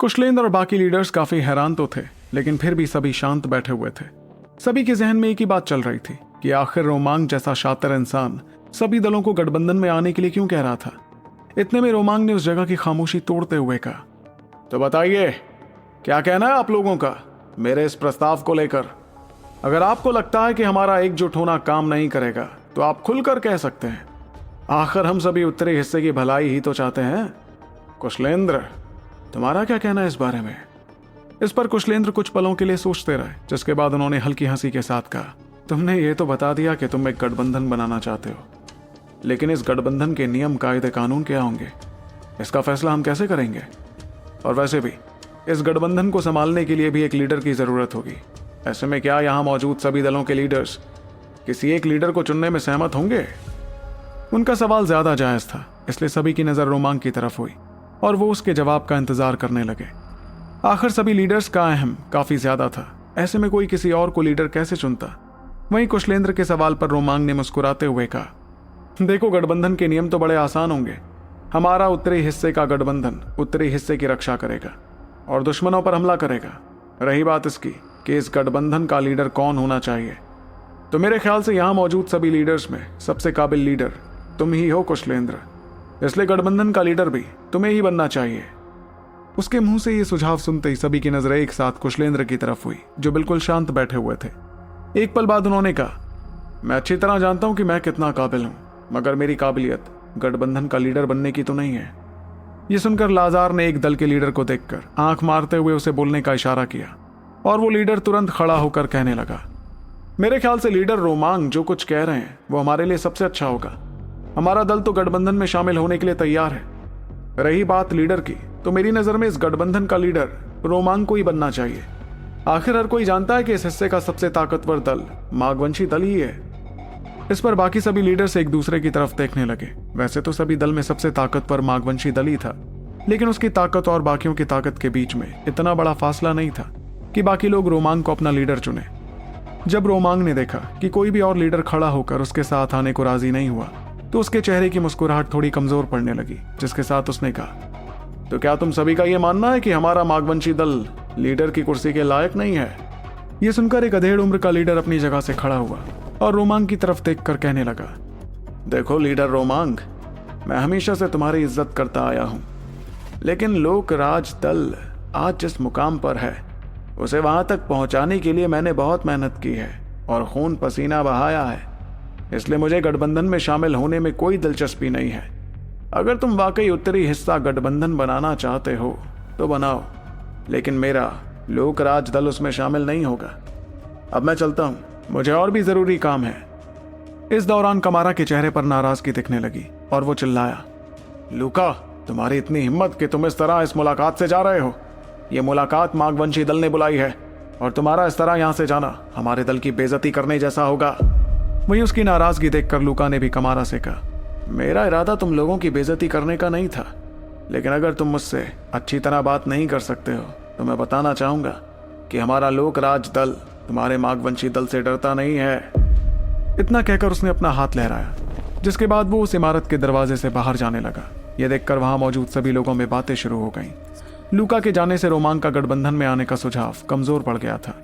कुशलेंद्र और बाकी लीडर्स काफी हैरान तो थे, लेकिन फिर भी सभी शांत बैठे हुए थे। सभी के जहन में एक ही बात चल रही थी कि आखिर रोमांग जैसा शातिर इंसान सभी दलों को गठबंधन में आने के लिए क्यों कह रहा था। इतने में रोमांग ने उस जगह की खामोशी तोड़ते हुए कहा, तो बताइए क्या कहना है आप लोगों का मेरे इस प्रस्ताव को लेकर। अगर आपको लगता है कि हमारा एकजुट होना काम नहीं करेगा तो आप खुलकर कह सकते हैं। आखिर हम सभी उत्तरी हिस्से की भलाई ही तो चाहते हैं। कुशलेंद्र, तुम्हारा क्या कहना है इस बारे में? इस पर कुशलेंद्र कुछ पलों के लिए सोचते रहे, जिसके बाद उन्होंने हल्की हंसी के साथ कहा, तुमने ये तो बता दिया कि तुम एक गठबंधन बनाना चाहते हो, लेकिन इस गठबंधन के नियम कायदे कानून क्या होंगे, इसका फैसला हम कैसे करेंगे? और वैसे भी इस गठबंधन को संभालने के लिए भी एक लीडर की जरूरत होगी। ऐसे में क्या यहाँ मौजूद सभी दलों के लीडर्स किसी एक लीडर को चुनने में सहमत होंगे? उनका सवाल ज्यादा जायज था, इसलिए सभी की नजर रोमांग की तरफ हुई और वो उसके जवाब का इंतजार करने लगे। आखिर सभी लीडर्स का अहम काफी ज्यादा था, ऐसे में कोई किसी और को लीडर कैसे चुनता। वहीं कुशलेंद्र के सवाल पर रोमांग ने मुस्कुराते हुए कहा, देखो गठबंधन के नियम तो बड़े आसान होंगे। हमारा उत्तरी हिस्से का गठबंधन उत्तरी हिस्से की रक्षा करेगा और दुश्मनों पर हमला करेगा। रही बात इसकी कि इस गठबंधन का लीडर कौन होना चाहिए, तो मेरे ख्याल से यहाँ मौजूद सभी लीडर्स में सबसे काबिल लीडर तुम ही हो कुशलेंद्र, इसलिए गठबंधन का लीडर भी तुम्हें ही बनना चाहिए। उसके मुंह से ये सुझाव सुनते ही सभी की नजरें एक साथ कुशलेंद्र की तरफ हुई, जो बिल्कुल शांत बैठे हुए थे। एक पल बाद उन्होंने कहा, मैं अच्छी तरह जानता हूं कि मैं कितना काबिल हूं, मगर मेरी काबिलियत गठबंधन का लीडर बनने की तो नहीं है। यह सुनकर लाजार ने एक दल के लीडर को देखकर आंख मारते हुए उसे बोलने का इशारा किया और वो लीडर तुरंत खड़ा होकर कहने लगा, मेरे ख्याल से लीडर रोमांग जो कुछ कह रहे हैं वो हमारे लिए सबसे अच्छा होगा। हमारा दल तो गठबंधन में शामिल होने के लिए तैयार है। रही बात लीडर की, तो मेरी नजर में इस गठबंधन का लीडर रोमांग को ही बनना चाहिए। आखिर हर कोई जानता है कि इस हिस्से का सबसे ताकतवर दल मागवंशी दल ही है। इस पर बाकी सभी लीडर्स एक दूसरे की तरफ देखने लगे। वैसे तो सभी दल में सबसे ताकतवर मागवंशी दल ही था, लेकिन उसकी ताकत और बाकियों की ताकत के बीच में इतना बड़ा फासला नहीं था कि बाकी लोग रोमांग को अपना लीडर चुने। जब रोमांग ने देखा कि कोई भी और लीडर खड़ा होकर उसके साथ आने को राजी नहीं हुआ, तो उसके चेहरे की मुस्कुराहट थोड़ी कमजोर पड़ने लगी, जिसके साथ उसने कहा, तो क्या तुम सभी का यह मानना है कि हमारा मागवंशी दल लीडर की कुर्सी के लायक नहीं है? यह सुनकर एक अधेड़ उम्र का लीडर अपनी जगह से खड़ा हुआ और रोमांग की तरफ देखकर कहने लगा, देखो लीडर रोमांग, मैं हमेशा से तुम्हारी इज्जत करता आया हूं, लेकिन लोकराज दल आज जिस मुकाम पर है उसे वहां तक पहुंचाने के लिए मैंने बहुत मेहनत की है और खून पसीना बहाया है। इसलिए मुझे गठबंधन में शामिल होने में कोई दिलचस्पी नहीं है। अगर तुम वाकई उत्तरी हिस्सा गठबंधन बनाना चाहते हो तो बनाओ, लेकिन मेरा लोकराज दल उसमें शामिल नहीं होगा। अब मैं चलता हूं, मुझे और भी जरूरी काम है। इस दौरान कमारा के चेहरे पर नाराजगी दिखने लगी और वो चिल्लाया, लूका, तुम्हारी इतनी हिम्मत कि तुम इस तरह इस मुलाकात से जा रहे हो। यह मुलाकात मागवंशी दल ने बुलाई है और तुम्हारा इस तरह यहां से जाना हमारे दल की बेइज्जती करने जैसा होगा। वहीं उसकी नाराजगी देखकर लूका ने भी कमारा से कहा, मेरा इरादा तुम लोगों की बेइज्जती करने का नहीं था, लेकिन अगर तुम मुझसे अच्छी तरह बात नहीं कर सकते हो तो मैं बताना चाहूंगा कि हमारा लोकराज दल तुम्हारे मागवंशी दल से डरता नहीं है। इतना कहकर उसने अपना हाथ लहराया, जिसके बाद वो उस इमारत के दरवाजे से बाहर जाने लगा। यह देखकर वहां मौजूद सभी लोगों में बातें शुरू हो गईं। लूका के जाने से रोमांग का गठबंधन में आने का सुझाव कमजोर पड़ गया था।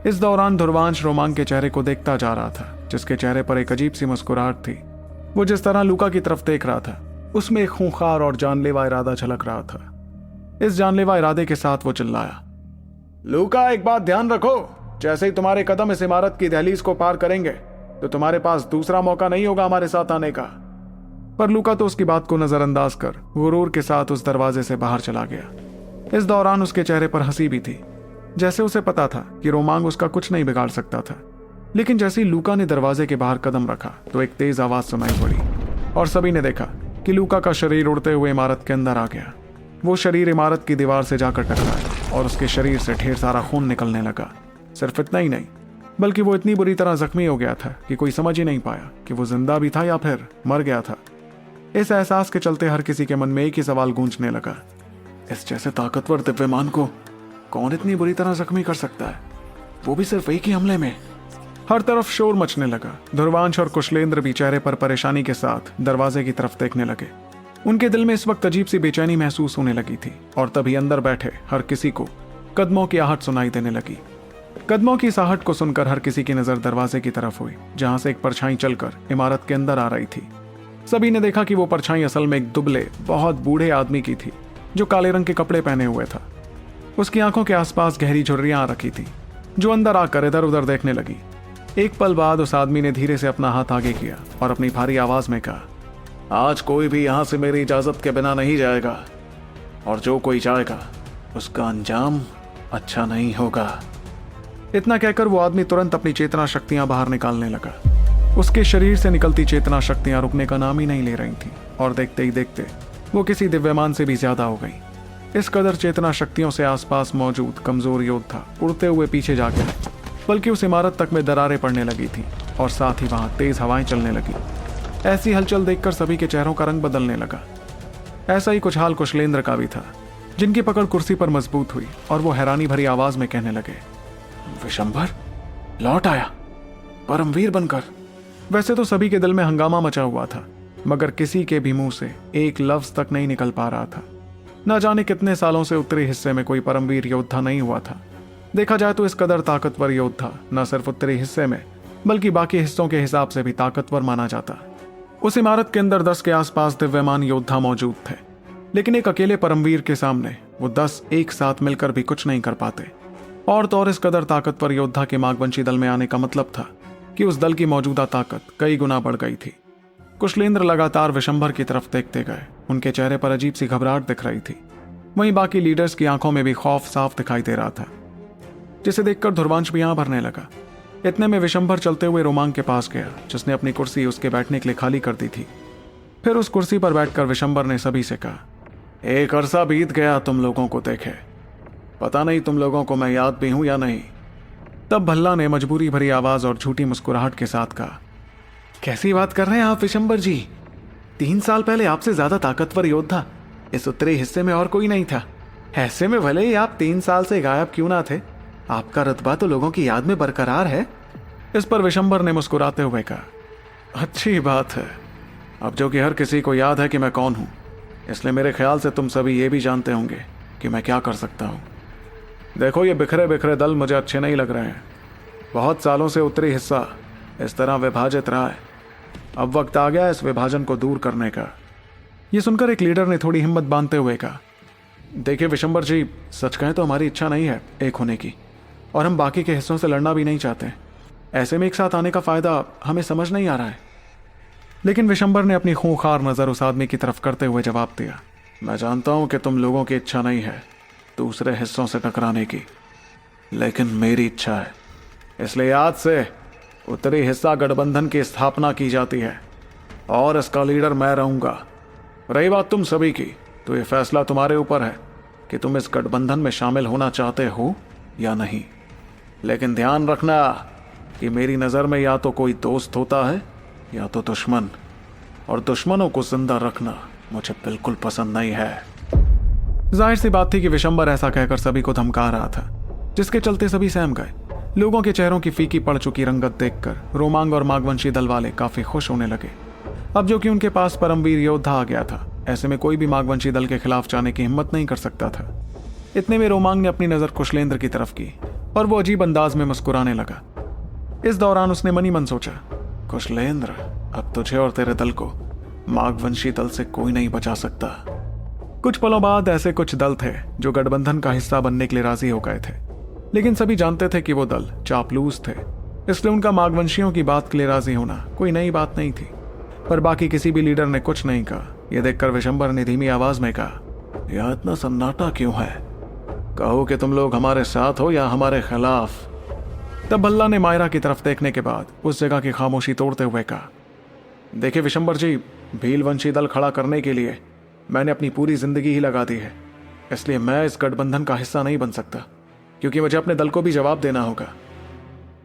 इस दौरान ध्रुवांश रोमांग के चेहरे को देखता जा रहा था, जिसके चेहरे पर एक अजीब सी मुस्कुराहट थी। वो जिस तरह लूका की तरफ देख रहा था उसमें एक खूंखार और जानलेवा इरादा झलक रहा था। इस जानलेवा इरादे के साथ वो चिल्लाया, लूका, एक बात ध्यान रखो, जैसे ही तुम्हारे कदम इस इमारत की दहलीज को पार करेंगे तो तुम्हारे पास दूसरा मौका नहीं होगा हमारे साथ आने का। पर लूका तो उसकी बात को नजरअंदाज कर गुरूर के साथ उस दरवाजे से बाहर चला गया। इस दौरान उसके चेहरे पर हंसी भी थी, जैसे उसे पता था कि रोमांग उसका कुछ नहीं बिगाड़ सकता था। लेकिन जैसे ही लूका ने दरवाजे के बाहर कदम रखा तो एक तेज आवाज सुनाई पड़ी और सभी ने देखा कि लूका का शरीर उड़ते हुए इमारत के अंदर आ गया। वो शरीर इमारत की दीवार से जाकर टकराया और उसके शरीर से ढेर सारा खून निकलने लगा। सिर्फ इतना ही नहीं, बल्कि वो इतनी बुरी तरह जख्मी हो गया था कि कोई समझ ही नहीं पाया कि वो जिंदा भी था या फिर मर गया था। इस एहसास के चलते हर किसी के मन में एक ही सवाल गूंजने लगा, इस जैसे ताकतवर दिव्यमान को कौन इतनी बुरी तरह जख्मी कर सकता है, वो भी सिर्फ एक ही हमले में। हर तरफ शोर मचने लगा। ध्रुवांश और कुशलेंद्र भी चेहरे पर परेशानी के साथ दरवाजे की तरफ देखने लगे। उनके दिल में इस वक्त अजीब सी बेचैनी महसूस होने लगी थी और तभी अंदर बैठे हर किसी को कदमों की आहट सुनाई देने लगी। कदमों की इस आहट को सुनकर हर किसी की नजर दरवाजे की तरफ हुई, जहां से एक परछाई चलकर इमारत के अंदर आ रही थी। सभी ने देखा कि वो परछाई असल में एक दुबले, बहुत बूढ़े आदमी की थी जो काले रंग के कपड़े पहने हुए था। उसकी आंखों के आसपास गहरी झुर्रियां आ रखी थी, जो अंदर आकर इधर उधर देखने लगी। एक पल बाद उस आदमी ने धीरे से अपना हाथ आगे किया और अपनी भारी आवाज में कहा, आज कोई भी यहां से मेरी इजाजत के बिना नहीं जाएगा, और जो कोई जाएगा उसका अंजाम अच्छा नहीं होगा। इतना कहकर वो आदमी तुरंत अपनी चेतना शक्तियां बाहर निकालने लगा। उसके शरीर से निकलती चेतना शक्तियां रुकने का नाम ही नहीं ले रही थी और देखते ही देखते वो किसी दिव्यमान से भी ज्यादा हो गई। इस कदर चेतना शक्तियों से आसपास मौजूद कमजोर योद्धा उड़ते हुए पीछे जा गिरे, बल्कि उस इमारत तक में दरारें पड़ने लगी थी और साथ ही वहां तेज हवाएं चलने लगी। ऐसी हलचल देखकर सभी के चेहरों का रंग बदलने लगा। ऐसा ही कुछ हाल कुशलेंद्र का भी था, जिनकी पकड़ कुर्सी पर मजबूत हुई और वो हैरानी भरी आवाज में कहने लगे, विशंभर लौट आया, परमवीर बनकर। वैसे तो सभी के दिल में हंगामा मचा हुआ था, मगर किसी के भी मुंह से एक लफ्ज तक नहीं निकल पा रहा था। न जाने कितने सालों से उत्तरी हिस्से में कोई परमवीर योद्धा नहीं हुआ था। देखा जाए तो इस कदर ताकतवर योद्धा न सिर्फ उत्तरी हिस्से में बल्कि बाकी हिस्सों के हिसाब से भी ताकतवर माना जाता। उस इमारत के अंदर 10 के आसपास दिव्यमान योद्धा मौजूद थे, लेकिन एक अकेले परमवीर के सामने वो 10 एक साथ मिलकर भी कुछ नहीं कर पाते। और तो और इस कदर ताकतवर योद्धा के मागवंशी दल में आने का मतलब था कि उस दल की मौजूदा ताकत कई गुना बढ़ गई थी। कुशलेंद्र लगातार विशंभर की तरफ देखते गए। उनके चेहरे पर अजीब सी घबराहट दिख रही थी। वहीं बाकी लीडर्स की आंखों में भी खौफ साफ दिखाई दे रहा था, जिसे देखकर ध्रुवांश भी यहां भरने लगा। इतने में विशंभर चलते हुए रोमांग के पास गया, जिसने अपनी कुर्सी उसके बैठने के लिए खाली कर दी थी। फिर उस कुर्सी पर बैठकर विशंभर ने सभी से कहा, एक अरसा बीत गया तुम लोगों को देखे, पता नहीं तुम लोगों को मैं याद भी हूं या नहीं। तब भल्ला ने मजबूरी भरी आवाज और झूठी मुस्कुराहट के साथ कहा, कैसी बात कर रहे हैं आप विशंभर जी? 3 साल पहले आपसे ज्यादा ताकतवर योद्धा इस उत्तरी हिस्से में और कोई नहीं था। ऐसे में भले ही आप 3 साल से गायब क्यों ना थे, आपका रुतबा तो लोगों की याद में बरकरार है। इस पर विशंभर ने मुस्कुराते हुए कहा, अच्छी बात है, अब जो कि हर किसी को याद है कि मैं कौन हूं, इसलिए मेरे ख्याल से तुम सभी ये भी जानते होंगे कि मैं क्या कर सकता हूं। देखो, ये बिखरे बिखरे दल मुझे अच्छे नहीं लग रहे हैं। बहुत सालों से उत्तरी हिस्सा इस तरह विभाजित रहा है। अब वक्त आ गया इस विभाजन को दूर करने का। ये सुनकर एक लीडर ने थोड़ी हिम्मत बांधते हुए कहा, देखिए विशंभर जी, सच कहें तो हमारी इच्छा नहीं है एक होने की, और हम बाकी के हिस्सों से लड़ना भी नहीं चाहते। ऐसे में एक साथ आने का फायदा हमें समझ नहीं आ रहा है। लेकिन विशंभर ने अपनी खूंखार नजर उस आदमी की तरफ करते हुए जवाब दिया, मैं जानता हूं कि तुम लोगों की इच्छा नहीं है दूसरे हिस्सों से टकराने की, लेकिन मेरी इच्छा है। इसलिए आज से उत्तरी हिस्सा गठबंधन की स्थापना की जाती है और इसका लीडर मैं रहूंगा। रही बात तुम सभी की, तो ये फैसला तुम्हारे ऊपर है कि तुम इस गठबंधन में शामिल होना चाहते हो या नहीं। लेकिन ध्यान रखना कि मेरी नज़र में या तो कोई दोस्त होता है या तो दुश्मन, और दुश्मनों को जिंदा रखना मुझे बिल्कुल पसंद नहीं है। जाहिर सी बात थी कि विशंभर ऐसा कहकर सभी को धमका रहा था, जिसके चलते सभी सहम गए। लोगों के चेहरों की फीकी पड़ चुकी रंगत देखकर रोमांग और मागवंशी दल वाले काफी खुश होने लगे। अब जो कि उनके पास परमवीर योद्धा आ गया था, ऐसे में कोई भी मागवंशी दल के खिलाफ जाने की हिम्मत नहीं कर सकता था। इतने में रोमांग ने अपनी नजर कुशलेंद्र की तरफ की और वो अजीब अंदाज में मुस्कुराने लगा। इस दौरान उसने मनी मन सोचा, कुशलेंद्र, अब तुझे और तेरे दल को मागवंशी दल से कोई नहीं बचा सकता। कुछ पलों बाद ऐसे कुछ दल थे जो गठबंधन का हिस्सा बनने के लिए राजी हो गए थे, लेकिन सभी जानते थे कि वो दल चापलूस थे, इसलिए उनका मागवंशियों की बात के लिए राजी होना कोई नई बात नहीं थी। पर बाकी किसी भी लीडर ने कुछ नहीं कहा। यह देखकर विशंभर ने धीमी आवाज में कहा, यह इतना सन्नाटा क्यों है? कहो कि तुम लोग हमारे साथ हो या हमारे खिलाफ। तब भल्ला ने मायरा की तरफ देखने के बाद उस जगह की खामोशी तोड़ते हुए कहा, देखिए विशंभर जी, भीलवंशी दल खड़ा करने के लिए मैंने अपनी पूरी जिंदगी ही लगा दी है, इसलिए मैं इस गठबंधन का हिस्सा नहीं बन सकता, क्योंकि मुझे अपने दल को भी जवाब देना होगा।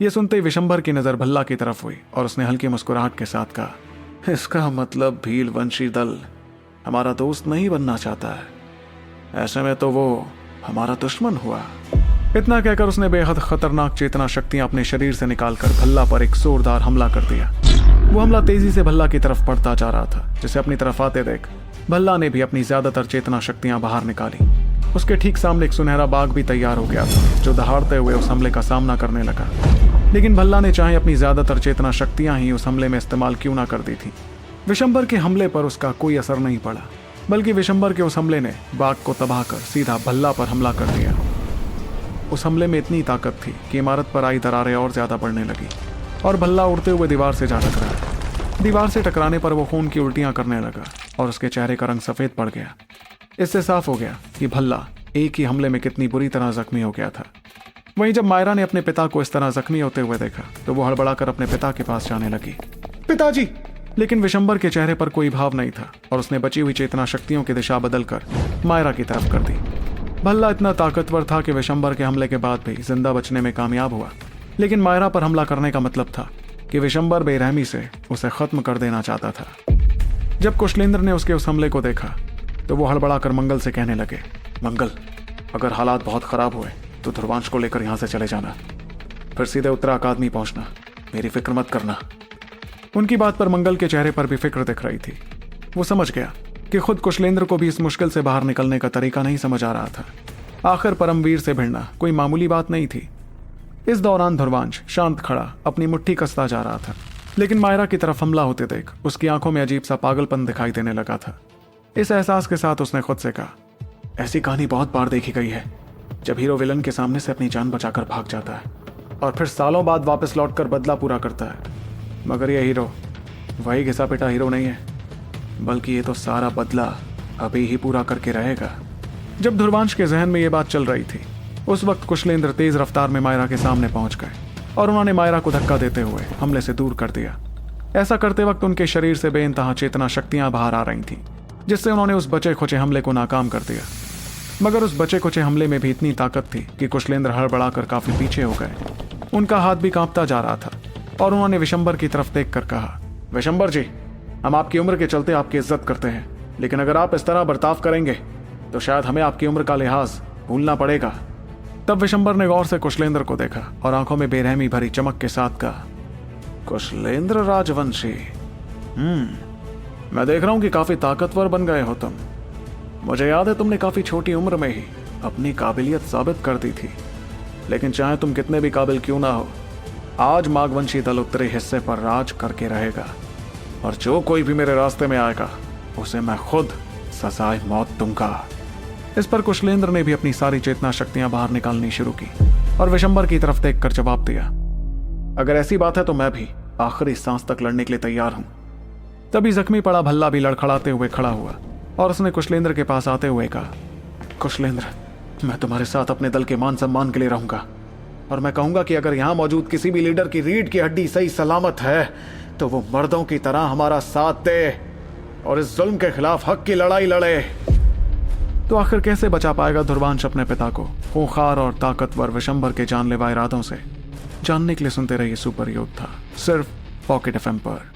यह सुनते ही विशंभर की नजर भल्ला की तरफ हुई और उसने हल्की मुस्कुराहट के साथ कहा, इसका मतलब भीलवंशी दल हमारा दोस्त नहीं बनना चाहता है। ऐसे में तो वो हमारा दुश्मन हुआ। इतना कहकर उसने बेहद खतरनाक चेतना शक्तियां अपने शरीर से निकालकर भल्ला पर एक जोरदार हमला कर दिया। वो हमला तेजी से भल्ला की तरफ बढ़ता जा रहा था, जिसे अपनी तरफ आते देख भल्ला ने भी अपनी ज्यादातर चेतना शक्तियां बाहर निकाली। उसके ठीक सामने एक सुनहरा बाघ भी तैयार हो गया था, जो दहाड़ते हुए उस हमले का सामना करने लगा। लेकिन भल्ला ने चाहे अपनी ज्यादातर चेतना शक्तियां ही उस हमले में इस्तेमाल क्यों ना कर दी थी, विशंबर के हमले पर उसका कोई असर नहीं पड़ा, बल्कि विशंबर के उस हमले ने बाघ को तबाह कर सीधा भल्ला पर हमला कर दिया। उस हमले में इतनी ताकत थी कि इमारत पर आई दरारें और ज्यादा बढ़ने लगी और भल्ला उड़ते हुए दीवार से जा टकराया। दीवार से टकराने पर वो खून की उल्टियां करने लगा और उसके चेहरे का रंग सफेद पड़ गया। इससे साफ हो गया कि भल्ला एक ही हमले में कितनी बुरी तरह जख्मी हो गया था। वहीं जब मायरा ने अपने पिता को इस तरह जख्मी होते हुए देखा तो वो हड़बड़ाकर अपने पिता के पास जाने लगी। पिताजी! लेकिन विशंबर के चेहरे पर कोई भाव नहीं था और उसने बची हुई चेतना शक्तियों की दिशा बदलकर मायरा की तरफ कर दी। भल्ला इतना ताकतवर था कि विशंबर के हमले के बाद भी जिंदा बचने में कामयाब हुआ, लेकिन मायरा पर हमला करने का मतलब था कि विशंबर बेरहमी से उसे खत्म कर देना चाहता था। जब कुशलेंद्र ने उसके उस हमले को देखा तो वो हड़बड़ाकर मंगल से कहने लगे, मंगल, अगर हालात बहुत खराब हुए तो ध्रुवांश को लेकर यहां से चले जाना, फिर सीधे उत्तरा अकादमी पहुंचना, मेरी फिक्र मत करना। उनकी बात पर मंगल के चेहरे पर भी फिक्र दिख रही थी। वो समझ गया कि खुद कुशलेंद्र को भी इस मुश्किल से बाहर निकलने का तरीका नहीं समझ आ रहा था। आखिर परमवीर से भिड़ना कोई मामूली बात नहीं थी। इस दौरान ध्रुवांश शांत खड़ा अपनी मुट्ठी कसता जा रहा था, लेकिन मायरा की तरफ हमला होते देख उसकी आंखों में अजीब सा पागलपन दिखाई देने लगा था। इस एहसास के साथ उसने खुद से कहा, ऐसी कहानी बहुत बार देखी गई है, जब हीरो विलन के सामने से अपनी जान बचाकर भाग जाता है और फिर सालों बाद वापस लौटकर बदला पूरा करता है। मगर यह हीरो वही घिसा पिटा हीरो नहीं है, बल्कि ये तो सारा बदला अभी ही पूरा करके रहेगा। जब ध्रुवांश के जहन में ये बात चल रही थी, उस वक्त कुशलेंद्र तेज रफ्तार में मायरा के सामने पहुंच गए और उन्होंने मायरा को धक्का देते हुए हमले से दूर कर दिया। ऐसा करते वक्त उनके शरीर से बेइंतहा चेतना शक्तियां बाहर आ रही थीं, जिससे उन्होंने उस बचे खुचे हमले को नाकाम कर दिया। मगर उस बचे खुचे हमले में भी इतनी ताकत थी कि कुशलेंद्र हड़बड़ाकर काफी पीछे हो गए। उनका हाथ भी कांपता जा रहा था और उन्होंने विशंबर की तरफ देखकर कहा, विशंबर जी, हम आपकी उम्र के चलते आपकी इज्जत करते हैं, लेकिन अगर आप इस तरह बर्ताव करेंगे तो शायद हमें आपकी उम्र का लिहाज भूलना पड़ेगा। तब विशंबर ने गौर से कुशलेंद्र को देखा और आंखों में बेरहमी भरी चमक के साथ कहा, कुशलेंद्र राजवंशी, मैं देख रहा हूं कि काफी ताकतवर बन गए हो तुम। मुझे याद है तुमने काफी छोटी उम्र में ही अपनी काबिलियत साबित कर दी थी, लेकिन चाहे तुम कितने भी काबिल क्यों ना हो, आज माघवंशी दल उत्तरी हिस्से पर राज करके रहेगा और जो कोई भी मेरे रास्ते में आएगा उसे मैं खुद सजाए मौत दूंगा। इस पर कुशलेंद्र ने भी अपनी सारी चेतना शक्तियां बाहर निकालनी शुरू की और विशंबर की तरफ देखकर जवाब दिया, अगर ऐसी बात है तो मैं भी आखिरी सांस तक लड़ने के लिए तैयार हूं। तभी जख्मी पड़ा भल्ला भी लड़खड़ाते हुए खड़ा हुआ और उसने कुशलेंद्र के पास आते हुए कहा, कुशलेंद्र, मैं तुम्हारे साथ अपने दल के मान सम्मान के लिए रहूंगा और मैं कहूंगा कि अगर यहां मौजूद किसी भी लीडर की रीढ़ की हड्डी सही सलामत है तो वो मर्दों की तरह हमारा साथ दे और इस जुल्म के खिलाफ हक की लड़ाई लड़े। तो आखिर कैसे बचा पाएगा ध्रुवांश अपने पिता को खूंखार और ताकतवर विशंबर के जानलेवा इरादों से? जानने के लिए सुनते रहिए सुपर योद्धा, सिर्फ पॉकेट एफएम पर।